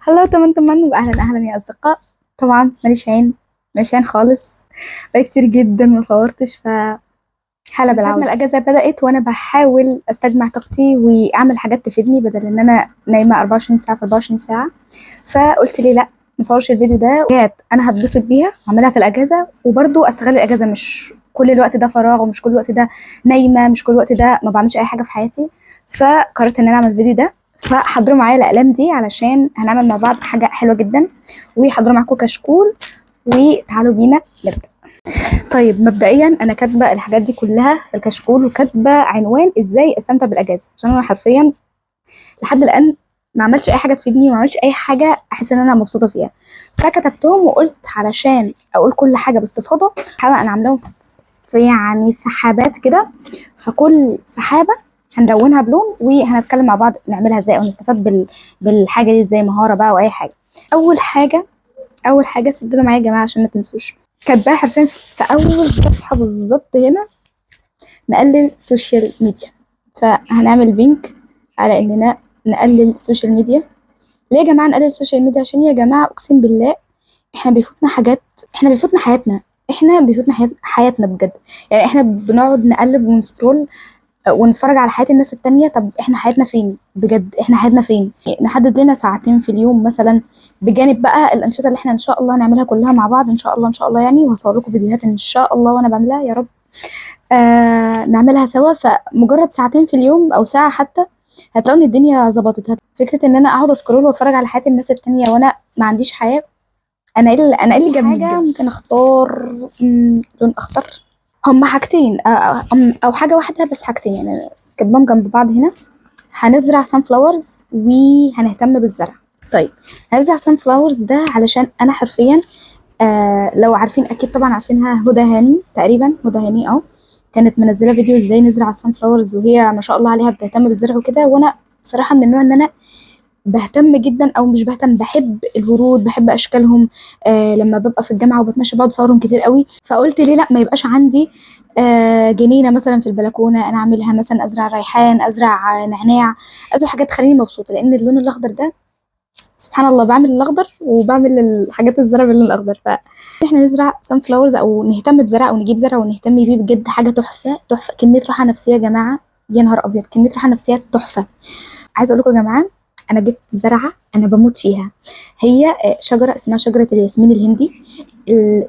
هلا تمام واهلا اهلا يا اصدقاء. طبعا ماليش عين خالص. بقالي كتير جدا ما صورتش حالة بالعودة. ما الاجازه بدات وانا بحاول استجمع طاقتي واعمل حاجات تفيدني بدل ان انا نايمه 24 ساعه في 24 ساعه. فقلت لي لا، مصورش الفيديو ده حاجات انا هتبسط بيها واعملها في الاجازه، وبرضو استغل الاجازه، مش كل الوقت ده فراغ ومش كل الوقت ده نايمه، مش كل الوقت ده ما بعملش اي حاجه في حياتي. فقررت ان انا اعمل الفيديو ده. فحضروا معايا الاقلام دي علشان هنعمل مع بعض حاجه حلوه جدا، وحضروا معاكم كشكول، وتعالوا بينا نبدا. طيب مبدئيا انا كاتبه الحاجات دي كلها في الكشكول، وكاتبه عنوان ازاي استمتع بالاجازه، عشان انا حرفيا لحد الان ما عملتش اي حاجه تفيدني وما عملتش اي حاجه احس ان انا مبسوطه فيها. فكتبتهم وقلت علشان اقول كل حاجه باستفاضه، حابه انا عاملاهم في يعني سحابات كده، فكل سحابه هنلونها بلون وهنتكلم مع بعض نعملها ازاي او نستفاد بالحاجه دي ازاي، مهاره بقى او اي حاجه. اول حاجه سجلوا معايا يا جماعه عشان ما تنسوش. كاتباها حرفيا في اول صفحه بالظبط هنا: نقلل سوشيال ميديا. فهنعمل بينك على اننا نقلل السوشيال ميديا. ليه يا جماعه نقلل السوشيال ميديا؟ عشان يا جماعه اقسم بالله احنا بيفوتنا حاجات، احنا بيفوتنا حياتنا، حياتنا بجد. يعني احنا بنقعد نقلب ونسكرول ونتفرج على حياة الناس التانية. طب احنا حياتنا فين بجد؟ احنا حياتنا فين؟ نحدد لنا ساعتين في اليوم مثلا، بجانب بقى الأنشطة اللي احنا ان شاء الله هنعملها كلها مع بعض، ان شاء الله ان شاء الله يعني، وهصور لكم فيديوهات ان شاء الله وانا بعملها يا رب. نعملها سوا. فمجرد ساعتين في اليوم او ساعة حتى هتلاقوا ان الدنيا ظبطت. فكرة ان انا اقعد اسكرول واتفرج على حياة الناس التانية وانا ما عنديش حياة، انا ايه اللي جنبي؟ حاجة ممكن اختار لون اخضر. هما حاجتين او حاجه واحده، بس حاجتين يعني كاتبهم جنب بعض هنا. هنزرع سان فلاورز وهنهتم بالزرع. طيب هنزرع سان فلاورز ده علشان انا حرفيا لو عارفين اكيد طبعا عارفينها، هدى هاني تقريبا، هدى هاني كانت منزله فيديو ازاي نزرع السان فلاورز، وهي ما شاء الله عليها بتهتم بالزرع وكده. وانا بصراحه من النوع ان انا بهتم جدا، او مش بهتم، بحب الورود، بحب اشكالهم. لما ببقى في الجامعه وبتمشى بقعد اصورهم كتير قوي. فقلت ليه لا ما يبقاش عندي جنينه مثلا في البلكونه، انا اعملها مثلا ازرع ريحان، ازرع نعناع، ازرع حاجات تخليني مبسوطه. لان اللون الاخضر ده سبحان الله بعمل الاخضر وبعمل الحاجات الزرع باللون الاخضر. فاحنا نزرع سان فلاورز او نهتم بزرع او نجيب زرع ونهتم بيه، بجد حاجه تحفه تحفه. كميه راحه نفسيه يا جماعه، يا نهار ابيض كميه راحه نفسيه تحفه. عايزه اقول لكم يا جماعه، انا جبت زرعه انا بموت فيها. هي شجره اسمها شجره الياسمين الهندي.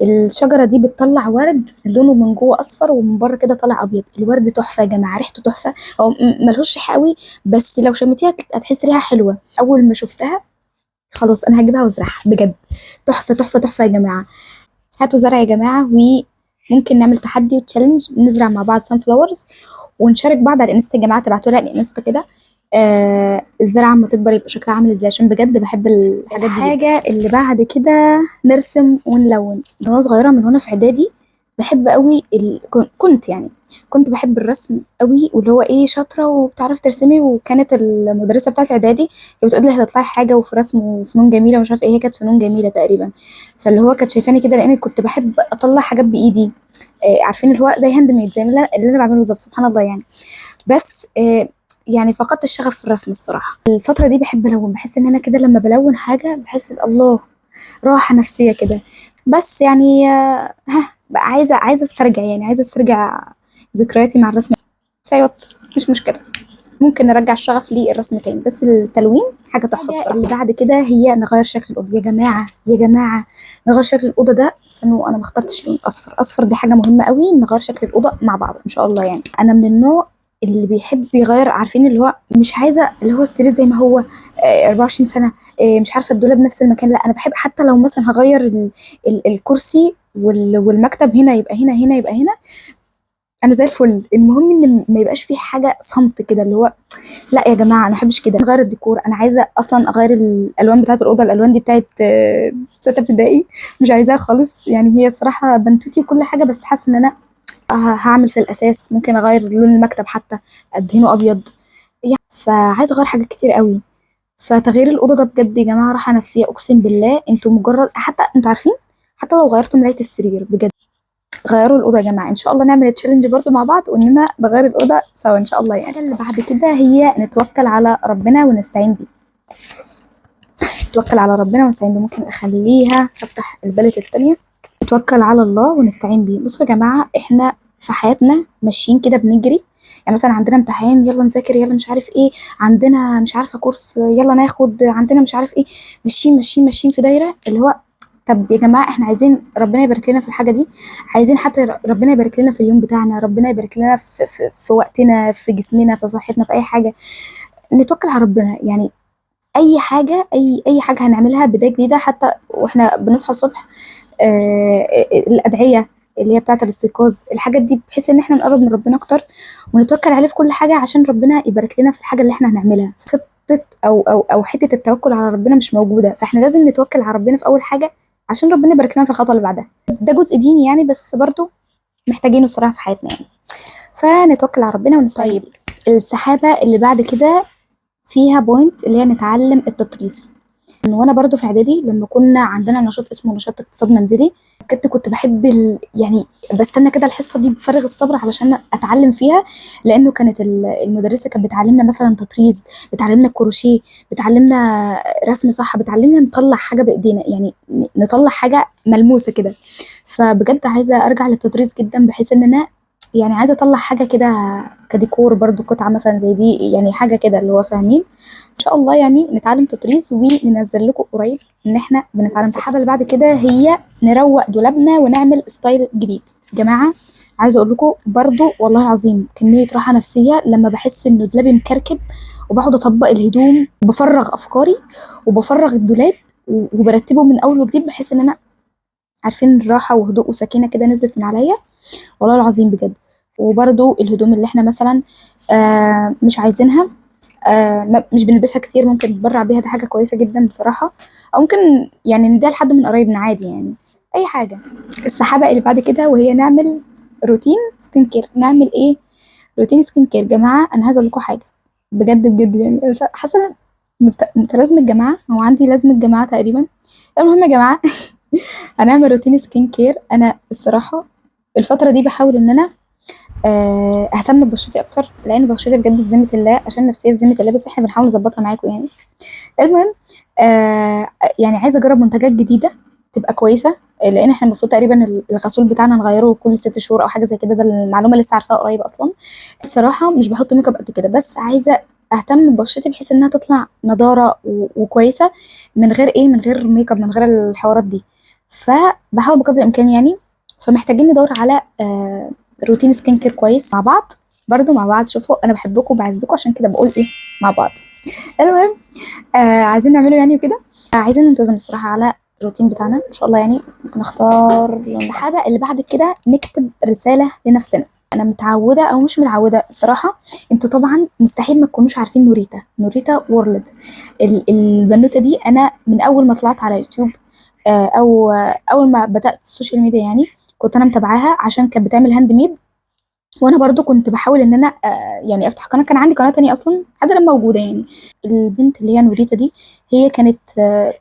الشجره دي بتطلع ورد لونه من جوه اصفر ومن بره كده طالع ابيض. الورد تحفه يا جماعه، ريحته تحفه. هو ملهوش ريحه قوي، بس لو شميتيها هتحسي ريحه حلوه. اول ما شفتها خلاص انا هجيبها وازرعها بجد. تحفه تحفه تحفه يا جماعه. هاتوا زرع يا جماعه، وممكن نعمل تحدي وتشالنج نزرع مع بعض سان فلاورز ونشارك بعض على الانستا يا جماعه. تبعتوا لي على الانستا كده الزرعه اما تكبر يبقى شكلها عامل ازاي، عشان بجد بحب الحاجات دي. الحاجه اللي بعد كده نرسم ونلون. من وانا صغيره، من وانا في اعدادي بحب قوي كنت بحب الرسم قوي، واللي هو ايه شاطره وبتعرفي ترسمي. وكانت المدرسه بتاعت اعدادي كانت بتقول لي هتطلعي حاجه وفي رسم وفنون جميله ومش عارفه ايه، هي كانت فنون جميله تقريبا. فاللي هو كانت شايفاني كده لاني كنت بحب اطلع حاجات بايدي. عارفين اللي هو زي هاند ميد، زي اللي انا بعمله بالظبط، سبحان الله يعني. بس يعني فقدت الشغف في الرسم الصراحه. الفتره دي بحب الون، بحس ان انا كده لما بلون حاجه بحس الله راحه نفسيه كده. بس يعني بقى عايزه استرجع، يعني عايزه استرجع ذكرياتي مع الرسم. سيوت مش مشكله، ممكن نرجع الشغف للرسم تاني. بس التلوين حاجه تحفه الصراحه. اللي بعد كده هي نغير شكل الاوضه. يا جماعه يا جماعه نغير شكل الاوضه ده. استنوا انا ما اخترتش لون اصفر. اصفر دي حاجه مهمه قوي، نغير شكل الاوضه مع بعض ان شاء الله. يعني انا من النوع اللي بيحب يغير، عارفين اللي هو مش عايزه اللي هو السرير زي ما هو 24 سنه، مش عارفه الدولاب نفس المكان. لا انا بحب حتى لو مثلا هغير الكرسي والمكتب، هنا يبقى هنا، هنا يبقى هنا، انا زي الفل. المهم ان ما يبقاش في حاجه صمت كده، اللي هو لا يا جماعه انا ما بحبش كده. نغير الديكور، انا عايزه اصلا اغير الالوان بتاعه الاوضه. الالوان دي بتاعه سته ابتدائي، مش عايزاها خالص. يعني هي صراحه بنتوتي وكل حاجه، بس حاسه ان انا هعمل في الاساس. ممكن اغير لون المكتب حتى، ادهنه ابيض يعني. فعايزه اغير حاجات كتير قوي. فتغيير الاوضه ده بجد يا جماعه راحه نفسيه، اقسم بالله. انتوا مجرد حتى انتوا عارفين، حتى لو غيرتوا ملايه السرير بجد. غيروا الاوضه يا جماعه، ان شاء الله نعمل تشالنج برضو مع بعض واننا نغير الاوضه سوا ان شاء الله. يعني الحاجه اللي بعد كده هي نتوكل على ربنا ونستعين بيه. نتوكل على ربنا ونستعين بيه. ممكن اخليها افتح البلد التانية. نتوكل على الله ونستعين بيه. بصوا يا جماعة، احنا في حياتنا ماشيين كده بنجري. يعني مثلا عندنا امتحان، يلا نذاكر، يلا مش عارف ايه، عندنا مش عارفة كورس، يلا ناخد، عندنا مش عارف ايه. ماشيين ماشيين ماشيين في دايرة، اللي هو طب يا جماعة احنا عايزين ربنا يبارك لنا في الحاجة دي، عايزين حتى ربنا يبارك لنا في اليوم بتاعنا، ربنا يبارك لنا في وقتنا، في جسمنا، في صحتنا، في اي حاجة. نتوكل على ربنا يعني. اي حاجه، اي حاجه هنعملها بدايه جديده، حتى واحنا بنصحى الصبح، الادعيه اللي هي بتاعه الاستيقاظ، الحاجات دي بحيث ان احنا نقرب من ربنا اكتر، ونتوكل عليه في كل حاجه عشان ربنا يبارك لنا في الحاجه اللي احنا هنعملها. خطه او حته التوكل على ربنا مش موجوده، فاحنا لازم نتوكل على ربنا في اول حاجه عشان ربنا يبارك لنا في الخطوه اللي بعدها. ده جزء ديني يعني، بس برضو محتاجينه الصراحه في حياتنا يعني. فنتوكل على ربنا ونستعين. طيب، السحابه اللي بعد كده فيها بوينت اللي هي نتعلم التطريز. وانا برضو في اعدادي لما كنا عندنا نشاط اسمه نشاط اقتصاد منزلي، بجد كنت بحب يعني بستنى كده الحصه دي بفارغ الصبر علشان اتعلم فيها، لانه كانت المدرسه كانت بتعلمنا مثلا تطريز، بتعلمنا كروشيه، بتعلمنا رسم صح، بتعلمنا نطلع حاجه بايدينا، يعني نطلع حاجه ملموسه كده. فبجد عايزه ارجع للتطريز جدا، بحيث ان انا يعني عايزه اطلع حاجه كده كديكور، برضو قطعه مثلا زي دي، يعني حاجه كده اللي هو فاهمين. ان شاء الله يعني نتعلم تطريز وننزل لكم قريب ان احنا بنتعلم. السحابه اللي بعد كده هي نروق دولابنا ونعمل ستايل جديد. جماعه، عايزه اقول لكم برضو والله العظيم كميه راحه نفسيه لما بحس انه دولابي مكركب، وبقعد اطبق الهدوم، بفرغ افكاري وبفرغ الدولاب وبرتبه من اول وجديد، بحس ان انا عارفين راحه وهدوء وسكينه كده نزلت من عليا والله العظيم بجد. وبرضو الهدوم اللي احنا مثلا مش عايزينها، مش بنلبسها كتير، ممكن نتبرع بيها، دي حاجة كويسة جدا بصراحة. أو ممكن يعني نديها لحد من قرايبنا عادي يعني، أي حاجة. السحابة اللي بعد كده وهي نعمل روتين سكين كير. نعمل إيه؟ روتين سكين كير. جماعة أنا عايزة أقول لكم حاجة بجد بجد، يعني أنا حاسة إن متلازمة الجماعة، هو عندي لازمة الجماعة تقريبا. المهم يا جماعة هنعمل روتين سكين كير. أنا الصراحة الفترة دي بحاول إن أنا اهتم ببشرتي اكتر، لان بشرتي بجد في ذمه الله، عشان نفسيه في ذمه الله، بس احنا بنحاول نظبطها معاكم يعني. المهم آه يعني عايزه اجرب منتجات جديده تبقى كويسه، لان احنا المفروض تقريبا الغسول بتاعنا نغيره كل 6 شهور او حاجه زي كده، ده المعلومه لسه عارفاها قريب اصلا. الصراحه مش بحط ميك اب قد كده، بس عايزه اهتم ببشرتي بحيث انها تطلع نضاره وكويسه، من غير ايه، من غير ميك اب، من غير الحوارات دي. فبحاول بقدر الامكان يعني. فمحتاجين ندور على روتين سكين كير كويس مع بعض، برضو مع بعض. شوفوا انا بحبكم وبعزكم، عشان كده بقول ايه، مع بعض. المهم عايزين نعمله يعني وكده. عايزين ننتظم الصراحه على الروتين بتاعنا ان شاء الله يعني. ممكن نختار لون الحاجه اللي بعد كده، نكتب رساله لنفسنا. انا متعوده او مش متعوده الصراحه، انتوا طبعا مستحيل ما تكونوش عارفين نوريتا وورلد. البنوته دي انا من اول ما طلعت على يوتيوب، او اول ما بدات السوشيال ميديا يعني، كنت انا متابعاها عشان كانت بتعمل هاند ميد. وانا برضو كنت بحاول ان انا يعني افتح قناه، كان عندي قناه تانية اصلا لحد لما موجوده يعني. البنت اللي هي نوريتا دي، هي كانت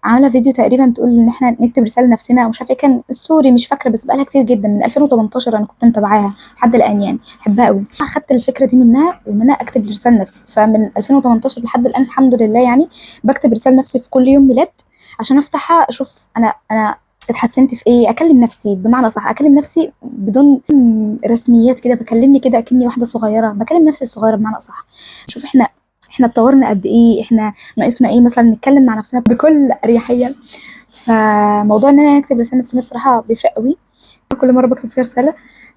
عامله فيديو تقريبا بتقول ان احنا نكتب رساله لنفسنا، او مش عارفه ايه، كان ستوري مش فاكره، بس بقالها كتير جدا من 2018 انا كنت متابعاها لحد الان يعني، بحبها قوي. اخدت الفكره دي منها وان انا اكتب رساله لنفسي، فمن 2018 لحد الان الحمد لله يعني بكتب رساله لنفسي في كل يوم ميلاد، عشان افتحها اشوف انا اتحسنت في ايه، اكلم نفسي بمعنى صح، اكلم نفسي بدون رسميات كده، بكلمني كده اكني واحده صغيره، بكلم نفسي الصغيره بمعنى صح. شوف احنا اتطورنا قد ايه، احنا ناقصنا ايه، مثلا نتكلم مع نفسنا بكل اريحيه. فموضوع ان انا اكتب رساله نفسي بصراحه بيفرق قوي. كل مره بكتب فيها رساله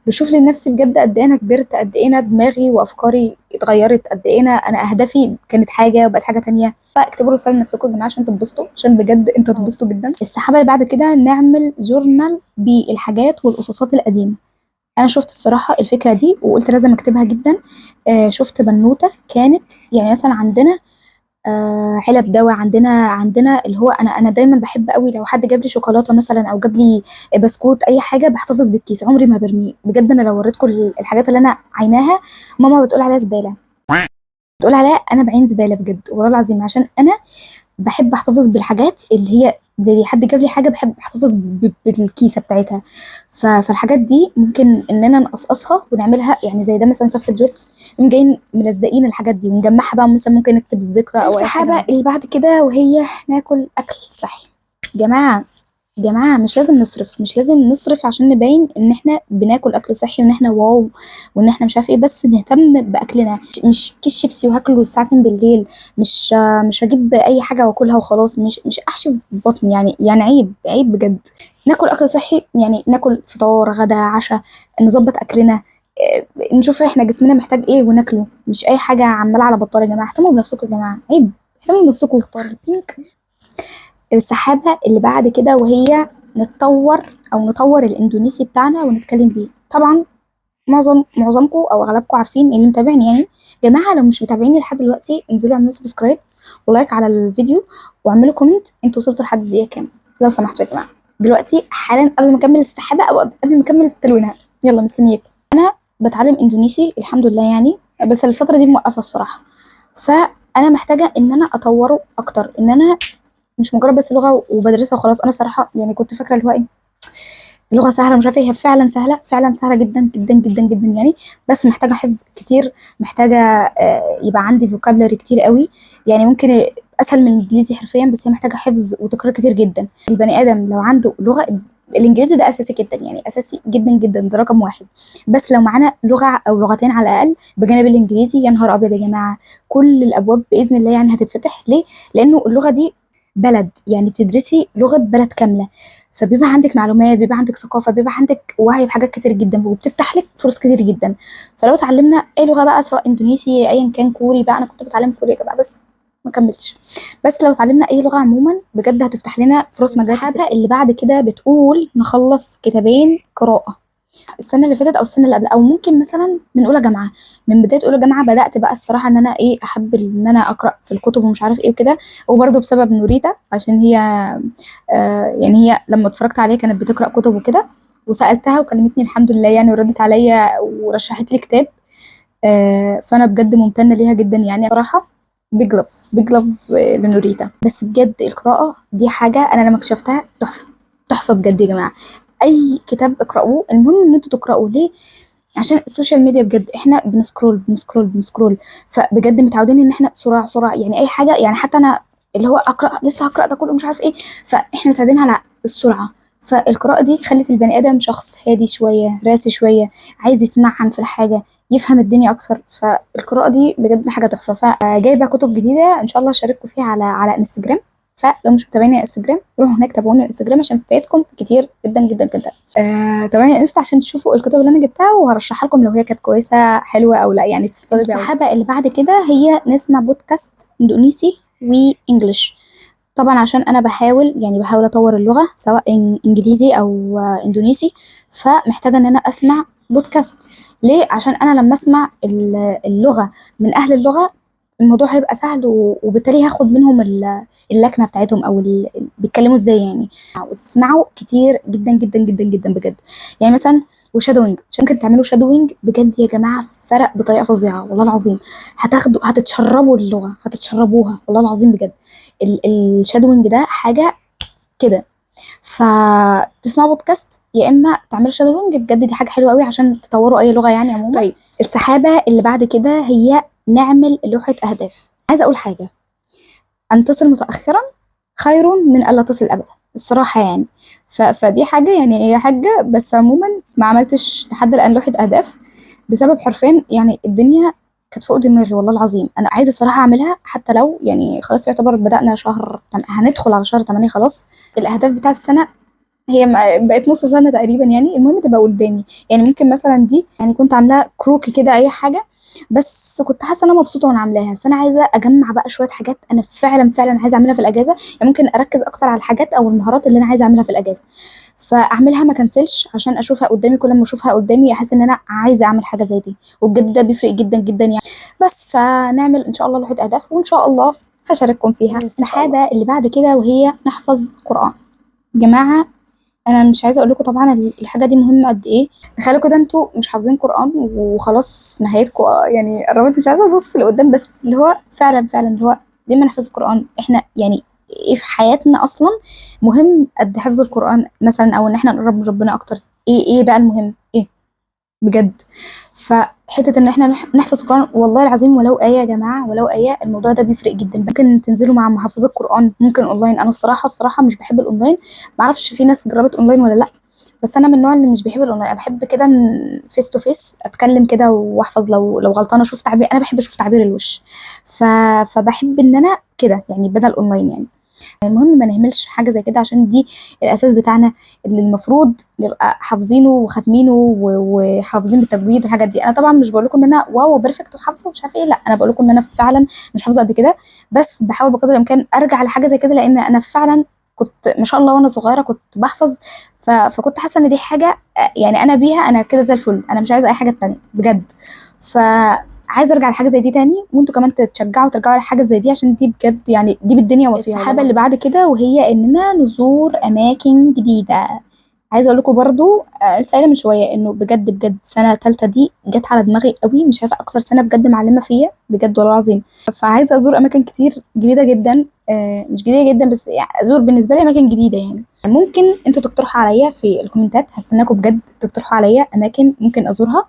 بشوف لنفسي بجد قد ايه انا كبرت، قد ايه انا دماغي وافكاري اتغيرت، قد ايه انا اهدافي كانت حاجه وبقت حاجه تانية. فاكتبوا رساله لنفسكم يا جماعه عشان تتبسطوا، عشان بجد انتوا هتتبسطوا جدا. السحابه اللي بعد كده نعمل جورنال بالحاجات والقصصات القديمه. انا شفت الصراحه الفكره دي وقلت لازم اكتبها جدا. شفت بنوته كانت يعني مثلا عندنا علب دواء، عندنا اللي هو انا دايما بحب قوي لو حد جاب لي شوكولاته مثلا او جاب لي بسكوت اي حاجه، بحتفظ بالكيس عمري ما برميه بجد. انا لو وريتكم الحاجات اللي انا عيناها، ماما بتقول عليها زباله، بتقول عليها انا بعين زباله بجد والله العظيم، عشان انا بحب احتفظ بالحاجات اللي هي زي دي، حد جاب لي حاجه بحب احتفظ بالكيسه بتاعتها. فالحاجات دي ممكن اننا نقصقصها ونعملها، يعني زي ده مثلا صفحه جورج، نقوم جايين ملزقين الحاجات دي ونجمعها بقى، مثلا ممكن نكتب الذكرى او اي حاجه. السحابه اللي بعد كده وهي ناكل اكل صحي. جماعه جماعة مش لازم نصرف، مش لازم نصرف عشان نبين ان احنا بناكل اكل صحي وان احنا واو وان احنا مش عارف ايه، بس نهتم باكلنا. مش كيس شيبسي وهاكله الساعة 2 بالليل، مش هجيب اي حاجة واكلها وخلاص، مش احشي في بطني، يعني عيب عيب بجد. ناكل اكل صحي، يعني ناكل فطار غدا عشاء، نظبط اكلنا، نشوف احنا جسمنا محتاج ايه وناكله، مش اي حاجة عمالة على بطال. يا جماعة اهتموا بنفسكم، يا جماعة عيب، اهتموا بنفسكم واختاروا البينك. السحابة اللي بعد كده وهي نطور الاندونيسي بتاعنا ونتكلم بيه. طبعا معظمكم او اغلبكم عارفين اللي متابعني يعني. جماعه لو مش متابعيني لحد دلوقتي انزلوا اعملوا سبسكرايب ولايك على الفيديو واعملوا كومنت انتوا وصلتوا لحد الدقيقه كام، لو سمحتوا يا جماعه. دلوقتي حالا قبل ما اكمل السحابه او قبل ما اكمل تلوينها، يلا مستنياكم. انا بتعلم اندونيسي الحمد لله يعني، بس الفتره دي موقفه الصراحه. فانا محتاجه ان انا اطوره اكتر، ان انا مش مجرد بس لغه وبدرسها وخلاص. انا صراحه يعني كنت فاكره اللي هو ايه، اللغه سهله مش عارفه ايه، هي فعلا سهله، فعلا سهله جدا جدا جدا جدا يعني، بس محتاجه حفظ كتير، محتاجه يبقى عندي فوكابلري كتير قوي. يعني ممكن اسهل من الانجليزي حرفيا، بس هي محتاجه حفظ وتكرار كتير جدا. البني ادم لو عنده لغه، الانجليزي ده اساسي جدا، يعني اساسي جدا جدا، ده رقم واحد. بس لو معانا لغه او لغتين على الاقل بجانب الانجليزي، يا نهار ابيض يا جماعه، كل الابواب باذن الله يعني هتتفتح. ليه؟ لانه اللغه دي بلد، يعني بتدرسي لغه بلد كامله، فبيبقى عندك معلومات، بيبقى عندك ثقافه، بيبقى عندك وعي بحاجات كتير جدا، وبتفتح لك فرص كتير جدا. فلو اتعلمنا اي لغه بقى، سواء اندونيسي ايا كان، كوري بقى، انا كنت بتعلم كوري يا جماعه بس ما كملتش. بس لو اتعلمنا اي لغه عموما بجد هتفتح لنا فرص مجال كتير. السحابه اللي بعد كده بتقول نخلص كتابين قراءه السنه اللي فاتت او السنه اللي قبل، او ممكن مثلا من اولى جامعه. من بدايه اولى جامعه بدات بقى الصراحه ان انا ايه، احب ان انا اقرا في الكتب ومش عارف ايه وكده. وبرده بسبب نوريتا، عشان هي يعني هي لما اتفرجت عليها كانت بتقرا كتب وكده، وسالتها وكلمتني الحمد لله يعني، وردت عليا ورشحت لي كتاب. فانا بجد ممتنه ليها جدا يعني صراحه. بيج لاف بيج لاف لنوريتا. بس بجد القراءه دي حاجه انا لما اكتشفتها تحفه، تحفه بجد يا جماعه. اي كتاب اقرأوه، المهم ان انتوا تقرأوا. ليه؟ عشان السوشيال ميديا بجد احنا بنسكرول بنسكرول بنسكرول، فبجد متعودين ان احنا سرعه سرعه، يعني اي حاجه، يعني حتى انا اللي هو اقرا لسه هقرا ده كله مش عارف ايه، فاحنا متعودين على السرعه. فالقراءه دي خلت البني ادم شخص هادي شويه، راسي شويه، عايز يتمعن في الحاجه، يفهم الدنيا اكتر. فالقراءه دي بجد حاجه تحفه. فجايبه كتب جديده ان شاء الله اشارككم فيها على انستجرام. فلو مش متابعين الانستجرام روحوا هناك تابعوني الانستجرام عشان فايتكم كتير جدا جدا جدا. تابعوني انستا عشان تشوفوا الكتب اللي انا جبتها، وهرشحها لكم لو هي كانت كويسه حلوه او لا يعني تستفادوا بيها. السحابه اللي بعد كده هي نسمع بودكاست اندونيسي وانجلش. طبعا عشان انا بحاول اطور اللغه سواء انجليزي او اندونيسي، فمحتاجه ان انا اسمع بودكاست. ليه؟ عشان انا لما اسمع اللغه من اهل اللغه الموضوع هيبقى سهل، وبالتالي هاخد منهم اللكنه بتاعتهم او بيتكلموا ازاي يعني. وتسمعوا كتير جدا جدا جدا جدا بجد. يعني مثلا وشادوينج، ممكن تعملوا شادوينج بجد يا جماعه، فرق بطريقه فظيعه والله العظيم. هتتشربوا اللغه، هتتشربوها والله العظيم بجد. الشادوينج ده حاجه كده. فتسمعوا بودكاست يا اما تعملوا شادوينج، بجد دي حاجه حلوه قوي عشان تطوروا اي لغه يعني عموما. طيب السحابه اللي بعد كده هي نعمل لوحه اهداف. عايزه اقول حاجه، ان تصل متاخرا خير من الا تصل ابدا الصراحه يعني. فدي حاجه يعني، هي حاجه، بس عموما ما عملتش لحد الان لوحه اهداف بسبب حرفيا يعني الدنيا كانت فوق دماغي والله العظيم. انا عايزه الصراحه اعملها، حتى لو يعني خلاص يعتبر بدأنا هندخل على شهر 8 خلاص. الاهداف بتاعت السنه هي بقت نص سنه تقريبا يعني، المهم تبقى قدامي. يعني ممكن مثلا دي يعني كنت عاملاها كروكي كده اي حاجه، بس كنت حاسه ان انا مبسوطه وانا عاملاها. فانا عايزه اجمع بقى شويه حاجات انا فعلا فعلا عايزه اعملها في الاجازه. يعني ممكن اركز اكتر على الحاجات او المهارات اللي انا عايزه اعملها في الاجازه، فاعملها ما كنسلش عشان اشوفها قدامي. كل ما اشوفها قدامي احس ان انا عايزه اعمل حاجه زي دي، وبجد ده بيفرق جدا جدا يعني. بس فنعمل ان شاء الله لوحه اهداف وان شاء الله هشارككم فيها. السحابه اللي بعد كده وهي نحفظ قران. جماعه انا مش عايزه اقول لكم طبعا الحاجه دي مهمه قد ايه. تخيلوا كده انتوا مش حافظين قران وخلاص نهايتكم يعني قربت، مش عايزه ابص لقدام، بس اللي هو فعلا فعلا اللي هو ليه ما نحفظ القرآن؟ احنا يعني ايه في حياتنا اصلا مهم قد حفظ القرآن مثلا، او ان احنا نقرب من ربنا اكتر؟ ايه بقى المهم ايه بجد؟ فحته ان احنا نحفظ القرآن والله العظيم ولو آية يا جماعة، ولو آية، الموضوع ده بيفرق جدا. ممكن تنزلوا مع محافظ القرآن، ممكن اونلاين. انا الصراحة مش بحب الاونلاين، معرفش في ناس جربت اونلاين ولا لا، بس انا من النوع اللي مش بيحب الاونلاين. انا بحب كده فيس تو فيس اتكلم كده واحفظ، لو غلطانه اشوف تعبير، انا بحب اشوف تعبير الوش. ف... فبحب ان انا كده يعني بدل اونلاين يعني. المهم ما نهملش حاجه زي كده، عشان دي الاساس بتاعنا اللي المفروض نبقى حافظينه وختمينه وحافظين بالتجويد والحاجات دي. انا طبعا مش بقول لكم ان انا واو بيرفكت وحافظه ومش عارفه ايه، لا، انا بقول لكم ان انا فعلا مش حافظه قد كده، بس بحاول بقدر الامكان ارجع لحاجه زي كده، لان انا فعلا كنت ما شاء الله وانا صغيره كنت بحفظ. فكنت حاسه ان دي حاجه يعني انا بيها انا كده زي الفل، انا مش عايزه اي حاجه تانية بجد. ف عايزه ارجع لحاجه زي دي تاني، وانتوا كمان تشجعوا ترجعوا لحاجه زي دي، عشان دي بجد يعني دي بالدنيا وما فيها. السحابه اللي بعد كده وهي اننا نزور اماكن جديده. عايزه اقول لكم برضو سائله من شويه انه بجد سنه تالتة دي جت على دماغي قوي، مش عارفه اكتر سنه بجد معلمه فيا بجد والله العظيم. فعايزه ازور اماكن كتير جديده جدا، مش جديده جدا بس يعني ازور بالنسبه لي اماكن جديده يعني. ممكن انتوا تقترحوا عليا في الكومنتات، هستناكم بجد تقترحوا عليا اماكن ممكن ازورها،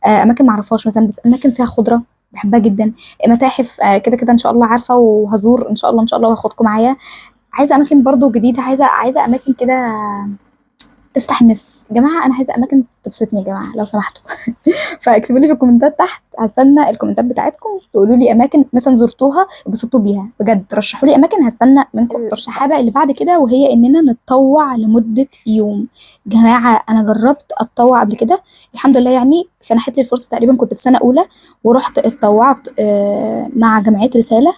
اماكن معرفهاش مثلا، بس اماكن فيها خضره بحبها جدا، متاحف كده كده ان شاء الله عارفه وهزور ان شاء الله، ان شاء الله وهاخدكم معايا. عايزه اماكن برضو جديده، عايزه اماكن كده تفتح النفس يا جماعه، انا عايزه اماكن تبسطني يا جماعه لو سمحتوا. فاكتبوا لي في الكومنتات تحت، هستنى الكومنتات بتاعتكم تقولوا لي اماكن مثلا زرتوها اتبسطتوا بيها بجد، رشحوا لي اماكن، هستنى منكم السحابه اللي بعد كده وهي اننا نتطوع لمده يوم. جماعه انا جربت اتطوع قبل كده الحمد لله، يعني سنحت لي الفرصه، تقريبا كنت في سنه اولى ورحت اتطوعت مع جمعيه رساله.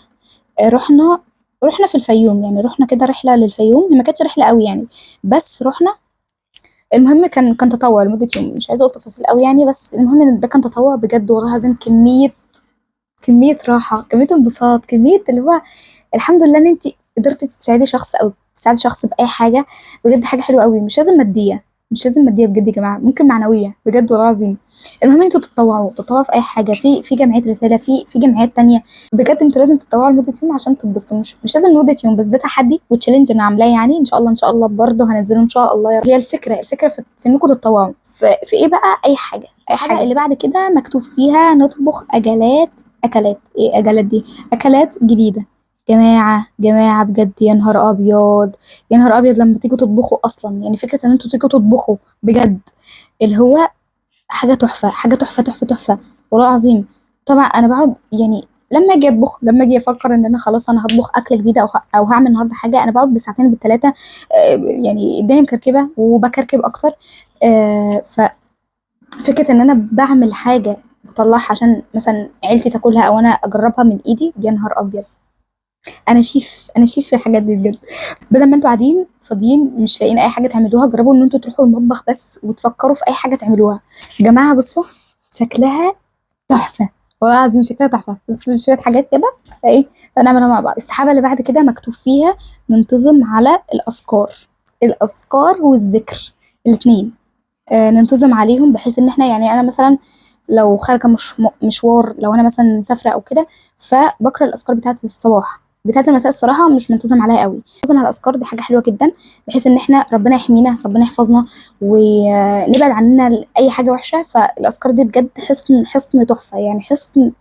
رحنا في الفيوم، يعني رحنا كده رحله للفيوم، هي ما كانتش رحله قوي يعني، بس رحنا. المهم كان تطوع لمدة يوم، مش عايزة أقول تفاصيل قوي يعني، بس المهم إن ده كان تطوع بجد والله العظيم. كمية راحة، كمية انبساط، كمية اللي هو الحمد لله إن أنت قدرتي تساعدي شخص أو تساعدي شخص بأي حاجة. بجد حاجة حلوة قوي، مش لازم مادية، مش لازم مادية بجد يا جماعة، ممكن معنوية بجد والله العظيم. المهم انتوا تتطوعوا في أي حاجة، في جمعية رسالة، في جمعيات تانية. بجد انتوا لازم تتطوعوا لمدة يوم عشان تتبسطوا، مش لازم لمدة يوم بس، ده تحدي وتشالنج انا عاملاه يعني، ان شاء الله برضه هنزله ان شاء الله يا رب. هي الفكرة في انكم تتطوعوا في ايه بقى، اي حاجة اي حاجة. اللي بعد كده مكتوب فيها نطبخ اكلات ايه اكلات دي؟ اكلات جديدة. جماعة بجد يا نهار ابيض، يا نهار ابيض لما تيجوا تطبخوا اصلا، يعني فكرة ان انتوا تيجوا تطبخوا بجد اللي هو حاجة تحفة، حاجة تحفة تحفة تحفة والله العظيم. طبعا انا بقعد يعني لما اجي اطبخ، لما اجي افكر ان انا خلاص انا هطبخ اكله جديده او هعمل النهارده حاجه، انا بقعد بالساعتين بالثلاثه، يعني الدنيا مكركبه وبكركب اكتر. ففكره ان انا بعمل حاجه بطلعها عشان مثلا عيلتي تاكلها او انا اجربها من ايدي، يا نهار ابيض. انا شيف في الحاجات دي بجد. بدل ما انتوا قاعدين فاضيين مش لاقيين اي حاجه تعملوها، جربوا ان انتوا تروحوا المطبخ بس وتفكروا في اي حاجه تعملوها. يا جماعه بصوا شكلها تحفه والله العظيم، شكلها تحفه، بس في شويه حاجات كده ايه فنعملها مع بعض. السحابه اللي بعد كده مكتوب فيها ننتظم على الاذكار والذكر الاثنين، ننتظم عليهم، بحيث ان احنا يعني انا مثلا لو خارجه مشوار، لو انا مثلا مسافره او كده، فبقرا الاذكار بتاعه الصباح، بتاعه المساء الصراحه مش منتظم عليها قوي. منتظم على الاذكار دي حاجه حلوه جدا، بحيث ان احنا ربنا يحمينا، ربنا يحفظنا ونبعد عننا اي حاجه وحشه. فالاذكار دي بجد حصن تحفه يعني، حصن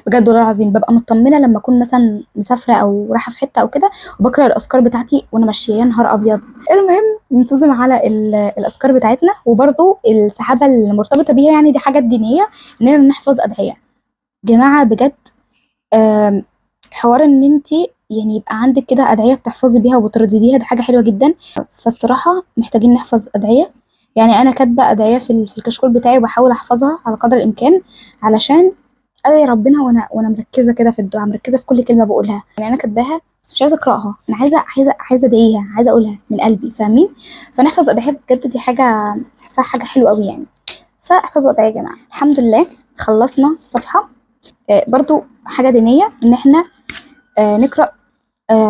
بجد والله العظيم. ببقى مطمنه لما اكون مثلا مسافره او رايحه في حته او كده وبقرا الاذكار بتاعتي وانا ماشيه، يا نهار ابيض. المهم ننتظم على الاذكار بتاعتنا، وبرضو السحابه المرتبطه بيها يعني دي حاجات دينيه، اننا نحفظ ادعيه. جماعه بجد آم، حوار ان انت يعني يبقى عندك كده ادعيه بتحفظي بيها وبتردديها، ده حاجه حلوه جدا. فالصراحه محتاجين نحفظ ادعيه، يعني انا كاتبه ادعيه في الكشكول بتاعي وبحاول احفظها على قدر الامكان، علشان ادعي ربنا وانا مركزه كده في الدعاء، مركزه في كل كلمه بقولها، يعني انا كاتباها بس مش عايزه اقراها، انا عايزه ادعيها، عايزه اقولها من قلبي، فاهمين؟ فنحفظ ادعيه بجد، دي حاجه بحسها حاجه حلوه قوي يعني. فاحفظوا ادعيه يا جماعه. الحمد لله خلصنا الصفحه. برضو حاجه دينيه ان احنا نقرا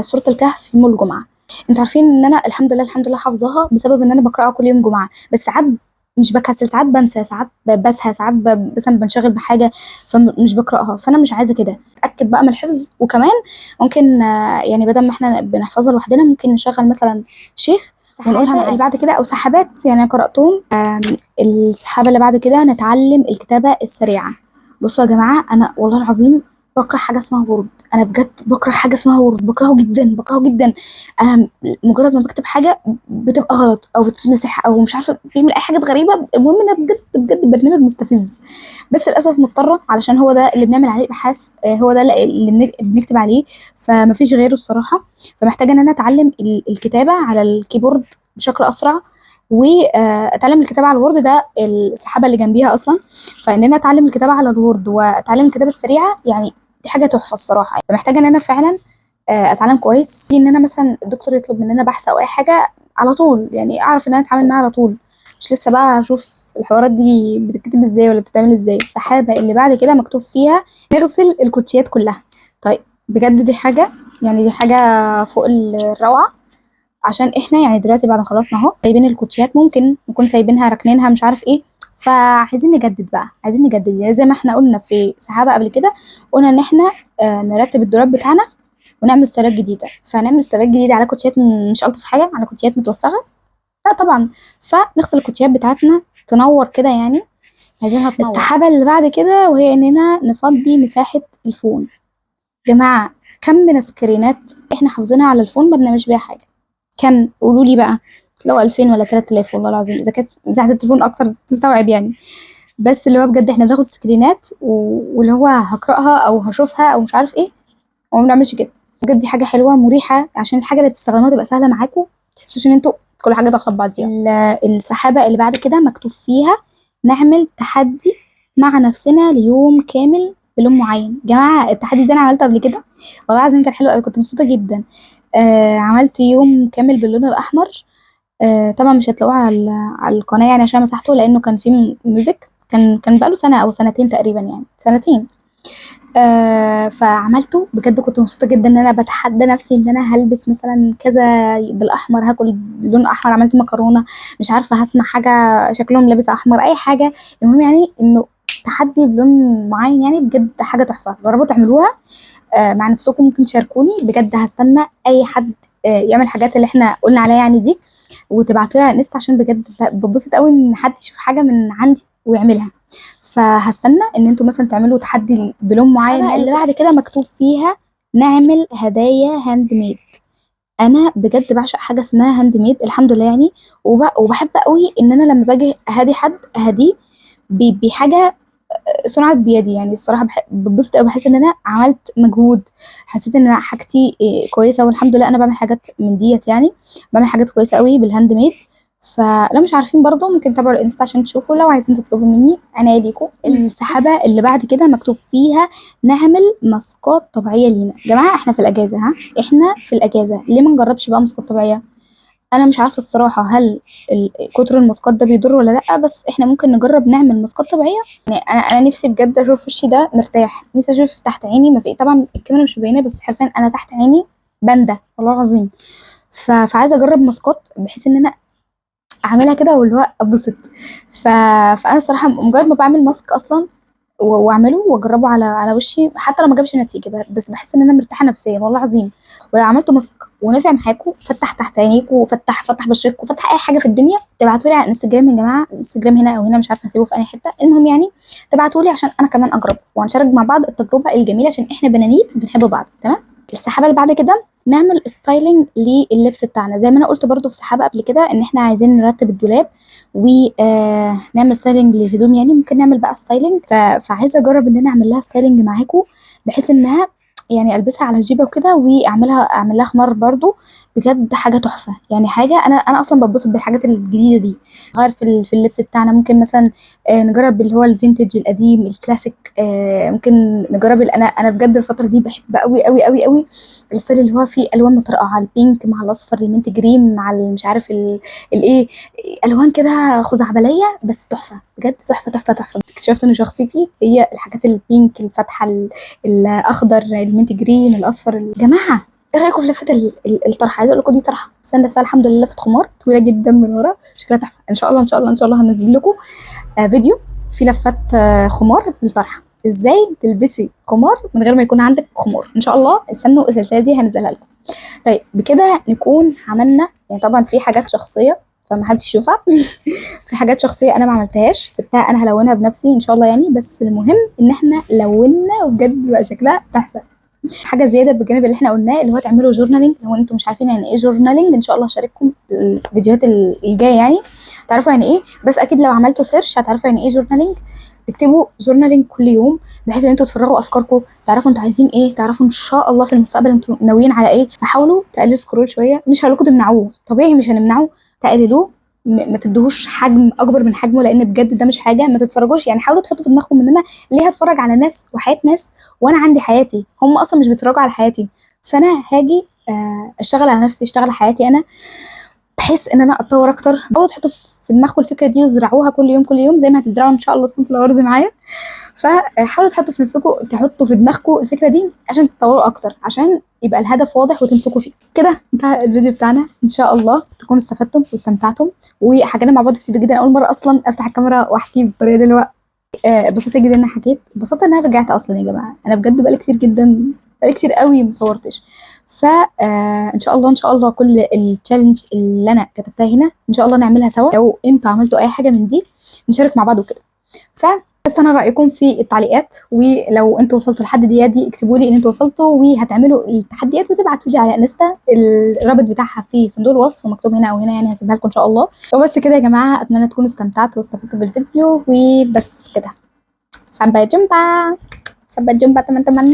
سوره الكهف يوم الجمعه. انتوا عارفين ان انا الحمد لله حافظاها بسبب ان انا بقراها كل يوم جمعه، بس ساعات مش بكسل، ساعات بنسى، ساعات بسهى، ساعات مثلا بنشغل بحاجه فمش بقراها، فانا مش عايزه كده. اتاكد بقى من الحفظ. وكمان ممكن يعني بدل ما احنا بنحفظها لوحدنا ممكن نشغل مثلا شيخ ونقولها معاه. اللي بعد كده او سحابات يعني قراتهم. السحابه اللي بعد كده نتعلم الكتابه السريعه. بصوا يا جماعه، انا والله العظيم بكره حاجه اسمها وورد. انا بجد بكره حاجه اسمها وورد، بكرهه جدا، بكرهه جدا. انا مجرد ما بكتب حاجه بتبقى غلط او بتتمسح او مش عارفه بيعمل اي حاجات غريبه. المهم انها بجد بجد برنامج مستفز، بس للاسف مضطره علشان هو ده اللي بنعمل عليه ابحاث، هو ده اللي بنكتب عليه، فمفيش غيره الصراحه. فمحتاجه ان انا اتعلم الكتابه على الكيبورد بشكل اسرع، واتعلم الكتابه على الوورد، ده السحابه اللي جنبيها اصلا. فان انا اتعلم الكتابه على الوورد واتعلم الكتابه السريعه، يعني دي حاجه تحفه الصراحه. فمحتاجه ان انا فعلا اتعلم كويس، ان انا مثلا الدكتور يطلب مننا بحث او اي حاجه على طول، يعني اعرف ان انا اتعامل معاه على طول، مش لسه بقى اشوف الحوارات دي بتتكتب ازاي ولا بتتعمل ازاي. السحابه اللي بعد كده مكتوب فيها نغسل الكوتشيات كلها. طيب بجد دي حاجه، يعني دي حاجه فوق الروعه. عشان احنا يعني دلوقتي بعد ما خلصنا اهو سايبين الكوتشيات، ممكن نكون سايبينها راكنينها مش عارف ايه، فعايزين نجدد بقى، عايزين نجدد. يعني زي ما احنا قلنا في سحابه قبل كده، قلنا ان احنا نرتب الدولاب بتاعنا ونعمل ستايلات جديده. فنعمل ستايلات جديده على كوتشيات مش الطف حاجه، على كوتشيات متوسخه، لا طبعا. فنغسل الكوتشيات بتاعتنا تنور كده، يعني عايزينها تنور. السحابه اللي بعد كده وهي اننا نفضي مساحه الفون. جماعه، كم من السكرينات احنا حافظينها على الفون ما بنعملش بيها حاجه؟ كم؟ قولوا لي بقى. لو 2000 ولا 3000 والله العظيم، اذا كانت مساحه التليفون اكتر تستوعب يعني. بس اللي هو بجد احنا بناخد سكرينات واللي هو هقراها او هشوفها او مش عارف ايه، وما بنعملش كده. بجد دي حاجه حلوه مريحه عشان الحاجه اللي بتستخدموها تبقى سهله معاكم، ما تحسوش ان انتوا كل حاجه داخله في بعضيها. السحابه اللي بعد كده مكتوب فيها نعمل تحدي مع نفسنا ليوم كامل بلون معين. جماعه التحدي ده انا عملته قبل كده، والله العظيم كان حلو قوي، كنت مبسوطه جدا. عملت يوم كامل باللون الاحمر. طبعا مش هتلاقوه على القناه يعني عشان مسحته، لانه كان فيه ميوزك، كان بقاله سنه او سنتين تقريبا، يعني سنتين. فعملته بجد، كنت مبسوطه جدا ان انا بتحدى نفسي ان انا هلبس مثلا كذا بالاحمر، هاكل بلون احمر، عملت مكرونه، مش عارفه هسمع حاجه شكلهم لابس احمر، اي حاجه. المهم يعني انه تحدي بلون معين، يعني بجد حاجه تحفه. جربوا تعملوها مع نفسكم، ممكن تشاركوني، بجد هستنى اي حد يعمل الحاجات اللي احنا قلنا عليها يعني دي، وتبعتوها على الانستا، عشان بجد ببسط قوي ان حد يشوف حاجه من عندي ويعملها. فهستنى ان انتوا مثلا تعملوا تحدي بلون معين. اللي بعد كده مكتوب فيها نعمل هدايا هاند ميد. انا بجد بعشق حاجه اسمها هاند ميد، الحمد لله يعني. وبحب قوي ان انا لما باجي اهدي حد اهديه بحاجه صنعت بيدي. يعني الصراحه ببسط قوي، بحس ان انا عملت مجهود، حسيت ان أنا حاجتي كويسه، والحمد لله انا بعمل حاجات من ديت، يعني بعمل حاجات كويسه قوي بالهاند ميد. فلو مش عارفين برضو ممكن تتابعوا الانستا عشان تشوفوا، لو عايزين تطلبوا مني عناية ليكم. السحابه اللي بعد كده مكتوب فيها نعمل ماسكات طبيعيه لينا. جماعه احنا في الاجازه، احنا في الاجازه، ليه ما نجربش بقى ماسكات طبيعيه؟ انا مش عارفه الصراحه هل كتر الماسكات ده بيضر ولا لا، بس احنا ممكن نجرب نعمل ماسكات طبيعيه. يعني انا نفسي بجد اشوف وشي ده مرتاح، نفسي اشوف تحت عيني ما في، طبعا الكاميرا مش مبينه، بس حرفيا انا تحت عيني باندا والله العظيم. فعايزه اجرب ماسكات بحيث ان انا اعملها كده واللي هو اتبسط. ف... فانا الصراحه مجرد ما بعمل ماسك اصلا واعمله واجربه على وشي، حتى لو ما جابش نتيجه، بس بحس ان انا مرتاحه نفسيا والله العظيم. ولو عملته ماسك ونفع معاكم، فتح تحت عينيكم وفتح بشرتكم وفتح اي حاجه في الدنيا، تبعتوا لي على الانستجرام يا جماعه. الانستجرام هنا او هنا مش عارفه اسيبه في اي حته، المهم يعني تبعتوا لي عشان انا كمان اجرب وهنشارك مع بعض التجربه الجميله، عشان احنا بنانيت بنحب بعض. تمام. السحابه اللي بعد كده نعمل ستايلينج لللبس بتاعنا. زي ما انا قلت برضو في سحابه قبل كده ان احنا عايزين نرتب الدولاب ونعمل ستايلينج للهدوم، يعني ممكن نعمل بقى ستايلينج. فعايزه اجرب ان انا اعمل لها ستايلينج معاكم، بحيث انها يعني البسها على الجيبه وكده، اعمل لها خمار برضو. بجد حاجه تحفه، يعني حاجه انا اصلا بتبسط بالحاجات الجديده دي. غير في اللبس بتاعنا، ممكن مثلا نجرب اللي هو الفينتج القديم الكلاسيك. ممكن نجرب انا بجد الفتره دي بحب قوي قوي قوي قوي الستايل اللي هو فيه الوان مطرقعه، البينك مع الاصفر، المنت جريم مع مش عارف الايه، الوان كده خزعبليه بس تحفه، بجد تحفه تحفه تحفه. اكتشفت ان شخصيتي هي الحاجات البينك الفاتحه، الاخضر، المنت جرين، الاصفر. جماعه ايه رايكم في لفه الطرحه؟ عايزه اقول لكم دي طرحه بس انا لفها الحمد لله لفه خمار طويله جدا من ورا، شكلها تحفه. ان شاء الله ان شاء الله ان شاء الله هنزل لكم فيديو في لفات خمار للطرحه، ازاي تلبسي خمار من غير ما يكون عندك خمار. ان شاء الله استنوا السلسله دي هنزلها لكم. طيب بكده نكون عملنا، يعني طبعا في حاجات شخصيه فما حدش يشوفها في حاجات شخصيه انا ما عملتهاش، سبتها انا هلونها بنفسي ان شاء الله يعني. بس المهم ان احنا لونا وبجد بقى شكلها تحفه. حاجه زياده بجانب اللي احنا قلناه اللي هو تعملوا جورنالينج. لو انتم مش عارفين يعني ايه جورنالينج ان شاء الله هشارككم الفيديوهات الجايه يعني تعرفوا يعني ايه. بس اكيد لو عملتوا سيرش هتعرفوا يعني ايه جورنالينج. تكتبوا جورنالينج كل يوم بحيث ان انتوا تفرغوا افكاركم، تعرفوا انتوا عايزين ايه، تعرفوا ان شاء الله في المستقبل انتوا ناويين على ايه. فحاولوا تقللوا سكرول شويه، مش هقول لكم تمنعوه طبيعي مش هنمنعه، تقللوه، ما تدوهوش حجم اكبر من حجمه لان بجد ده مش حاجه. ما تتفرجوش يعني، حاولوا تحطوا في دماغكم ان انا ليه هتفرج على ناس وحياه ناس وانا عندي حياتي، هم اصلا مش بيتفرجوا على حياتي. فانا هاجي اشتغل على نفسي، اشتغل على حياتي انا بحيث ان انا اتطور اكتر. حاولوا تحطوا في دماغكم الفكره دي وزرعوها كل يوم كل يوم زي ما هتزرعوا ان شاء الله صنف الارز معايا. فحاولوا تحطوا في نفسكم، تحطوا في دماغكم الفكره دي عشان تطوروا اكتر، عشان يبقى الهدف واضح وتمسكوا فيه. كده انتهى الفيديو بتاعنا، ان شاء الله تكونوا استفدتم واستمتعتم وحكينا مع بعض كتير جدا. اول مره اصلا افتح الكاميرا واحكي بالطريقه دي دلوقتي. اتبسطت جدا ان انا حكيت، اتبسطت ان انا رجعت اصلا يا جماعه. انا بجد بقالي كتير جدا، بقالي كتير قوي مصورتش. ف ان شاء الله ان شاء الله كل التشالنج اللي انا كتبتها هنا ان شاء الله نعملها سوا. لو انتوا عملتوا اي حاجه من دي نشارك مع بعض وكده. استنى رايكم في التعليقات، ولو انتوا وصلتوا لحد دي اكتبوا لي ان انتوا وصلتوا وهتعملوا التحديات وتبعتوا لي على انستا. الرابط بتاعها في صندوق الوصف ومكتوب هنا او هنا يعني، هسيبها لكم ان شاء الله. وبس كده يا جماعه، اتمنى تكونوا استمتعتوا واستفدتوا بالفيديو وبس كده. Sampai jumpa. Sampai jumpa teman-teman.